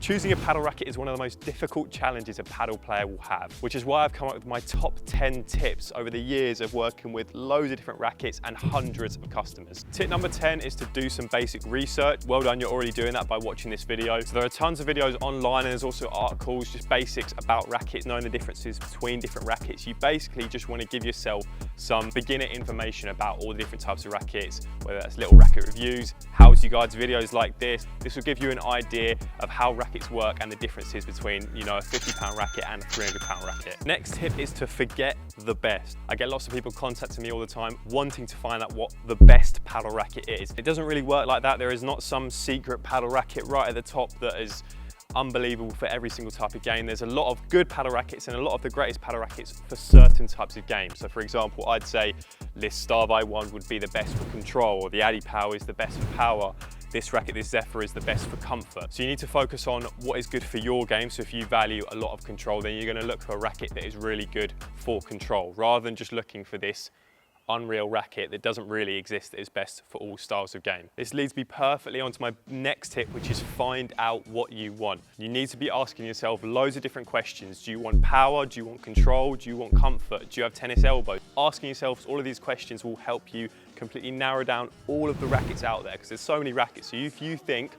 Choosing a paddle racket is one of the most difficult challenges a paddle player will have, which is why I've come up with my top 10 tips over the years of working with loads of different rackets and hundreds of customers. Tip number 10 is to do some basic research. Well done, you're already doing that by watching this video. So there are tons of videos online and there's also articles, just basics about rackets, knowing the differences between different rackets. You basically just want to give yourself some beginner information about all the different types of rackets, whether that's little racket reviews, how-to guides, videos like this. This will give you an idea of how rackets work and the differences between, a £50 racket and a £300 racket. Next tip is to forget the best. I get lots of people contacting me all the time wanting to find out what the best paddle racket is. It doesn't really work like that. There is not some secret paddle racket right at the top that is unbelievable for every single type of game. There's a lot of good paddle rackets and a lot of the greatest paddle rackets for certain types of games. So for example, I'd say this Starby one would be the best for control, or the Addy Power is the best for power. This racket, this Zephyr, is the best for comfort. So you need to focus on what is good for your game. So if you value a lot of control, then you're going to look for a racket that is really good for control, rather than just looking for this unreal racket that doesn't really exist, that is best for all styles of game. This leads me perfectly onto my next tip, which is find out what you want. You need to be asking yourself loads of different questions. Do you want power? Do you want control? Do you want comfort? Do you have tennis elbows? Asking yourself all of these questions will help you completely narrow down all of the rackets out there, because there's so many rackets. So if you think,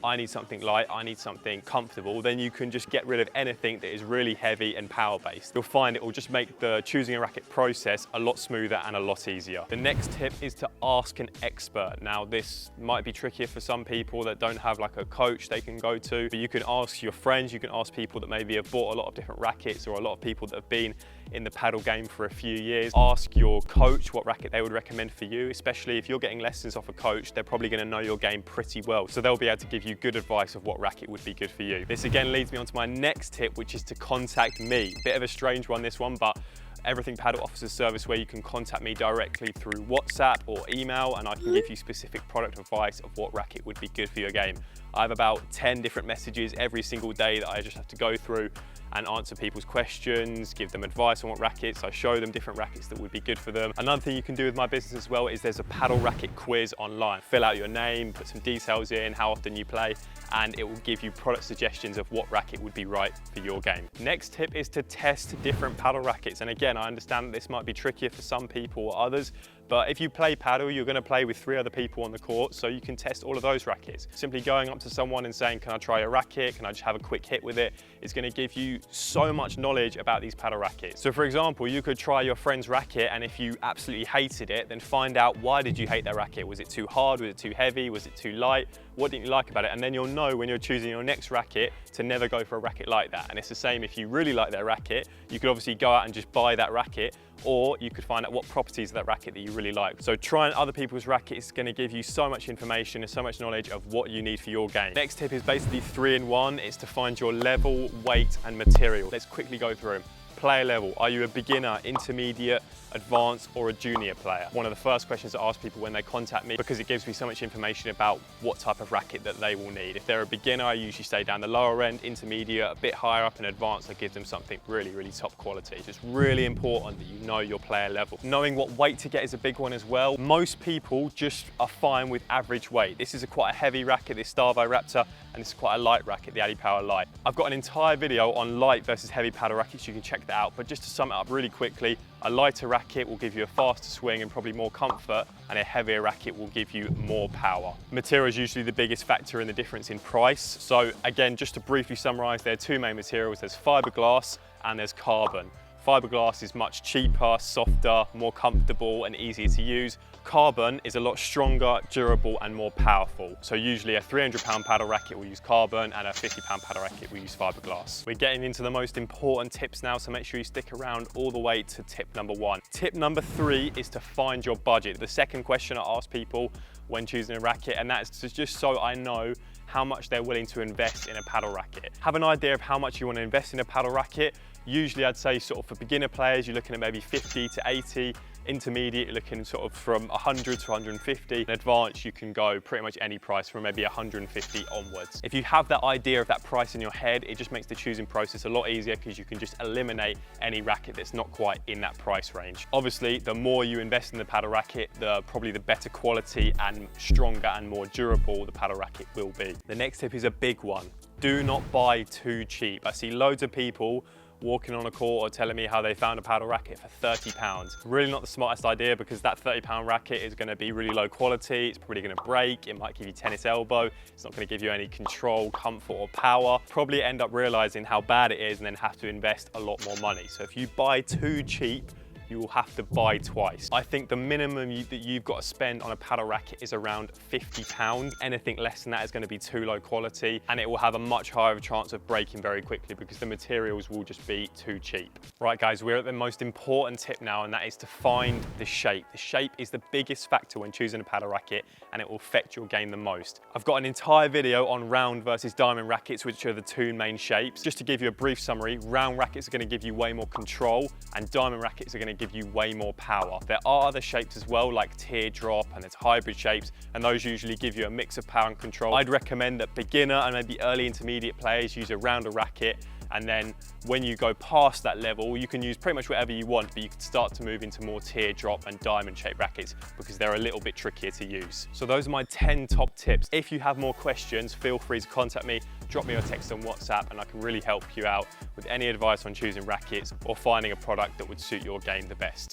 I need something light, I need something comfortable, then you can just get rid of anything that is really heavy and power-based. You'll find it will just make the choosing a racket process a lot smoother and a lot easier. The next tip is to ask an expert. Now, this might be trickier for some people that don't have like a coach they can go to, but you can ask your friends, you can ask people that maybe have bought a lot of different rackets, or a lot of people that have been in the paddle game for a few years. Ask your coach what racket they would recommend for you, especially if you're getting lessons off a coach. They're probably going to know your game pretty well, so they'll be able to give you good advice of what racket would be good for you. This again leads me on to my next tip, which is to contact me. Bit of a strange one, this one, but Everything Paddle offers a service where you can contact me directly through WhatsApp or email, and I can give you specific product advice of what racket would be good for your game. I have about 10 different messages every single day that I just have to go through and answer people's questions, give them advice on what rackets. I show them different rackets that would be good for them. Another thing you can do with my business as well is there's a paddle racket quiz online. Fill out your name, put some details in, how often you play, and it will give you product suggestions of what racket would be right for your game. Next tip is to test different paddle rackets. And again, I understand that this might be trickier for some people or others, but if you play paddle, you're going to play with 3 other people on the court, so you can test all of those rackets. Simply going up to someone and saying, can I try a racket? Can I just have a quick hit with it? Is going to give you so much knowledge about these paddle rackets. So for example, you could try your friend's racket, and if you absolutely hated it, then find out why did you hate that racket? Was it too hard? Was it too heavy? Was it too light? What didn't you like about it? And then you'll know when you're choosing your next racket to never go for a racket like that. And it's the same if you really like their racket, you could obviously go out and just buy that racket, or you could find out what properties of that racket that you really like. So trying other people's rackets is going to give you so much information and so much knowledge of what you need for your game. Next tip is basically 3-in-1. It's to find your level, weight and material. Let's quickly go through them. Player level. Are you a beginner, intermediate, advanced or a junior player? One of the first questions I ask people when they contact me, because it gives me so much information about what type of racket that they will need. If they're a beginner, I usually stay down the lower end, intermediate, a bit higher up, and advanced, I give them something really, really top quality. It's really important that you know your player level. Knowing what weight to get is a big one as well. Most people just are fine with average weight. This is quite a heavy racket, this Starby Raptor, and this is quite a light racket, the Addy Power Light. I've got an entire video on light versus heavy paddle rackets, you can check that out, but just to sum it up really quickly, a lighter racket will give you a faster swing and probably more comfort, and a heavier racket will give you more power. Material is usually the biggest factor in the difference in price. So again, just to briefly summarize, there are 2 main materials. There's fiberglass and there's carbon. Fiberglass is much cheaper, softer, more comfortable and easier to use. Carbon is a lot stronger, durable and more powerful. So usually a £300 paddle racket will use carbon and a £50 paddle racket will use fiberglass. We're getting into the most important tips now, so make sure you stick around all the way to tip number 1. Tip number 3 is to find your budget. The second question I ask people when choosing a racket, and that's just so I know how much they're willing to invest in a paddle racket. Have an idea of how much you want to invest in a paddle racket. Usually I'd say sort of for beginner players, you're looking at maybe 50 to 80. Intermediate, you're looking sort of from 100 to 150. In advanced, you can go pretty much any price from maybe 150 onwards. If you have that idea of that price in your head, it just makes the choosing process a lot easier, because you can just eliminate any racket that's not quite in that price range. Obviously, the more you invest in the paddle racket, probably the better quality and stronger and more durable the paddle racket will be. The next tip is a big one. Do not buy too cheap. I see loads of people walking on a court or telling me how they found a paddle racket for £30. Really not the smartest idea, because that £30 racket is going to be really low quality. It's probably going to break. It might give you tennis elbow. It's not going to give you any control, comfort or power. Probably end up realizing how bad it is and then have to invest a lot more money. So if you buy too cheap, you will have to buy twice. I think the minimum that you've got to spend on a paddle racket is around £50. Anything less than that is going to be too low quality, and it will have a much higher chance of breaking very quickly because the materials will just be too cheap. Right guys, we're at the most important tip now, and that is to find the shape. The shape is the biggest factor when choosing a paddle racket, and it will affect your game the most. I've got an entire video on round versus diamond rackets, which are the two main shapes. Just to give you a brief summary, round rackets are going to give you way more control, and diamond rackets are going to give you way more power. There are other shapes as well, like teardrop, and there's hybrid shapes, and those usually give you a mix of power and control. I'd recommend that beginner and maybe early intermediate players use a rounder racket, and then when you go past that level, you can use pretty much whatever you want, but you can start to move into more teardrop and diamond shaped rackets because they're a little bit trickier to use. So those are my 10 top tips. If you have more questions, feel free to contact me, drop me a text on WhatsApp, and I can really help you out with any advice on choosing rackets or finding a product that would suit your game the best.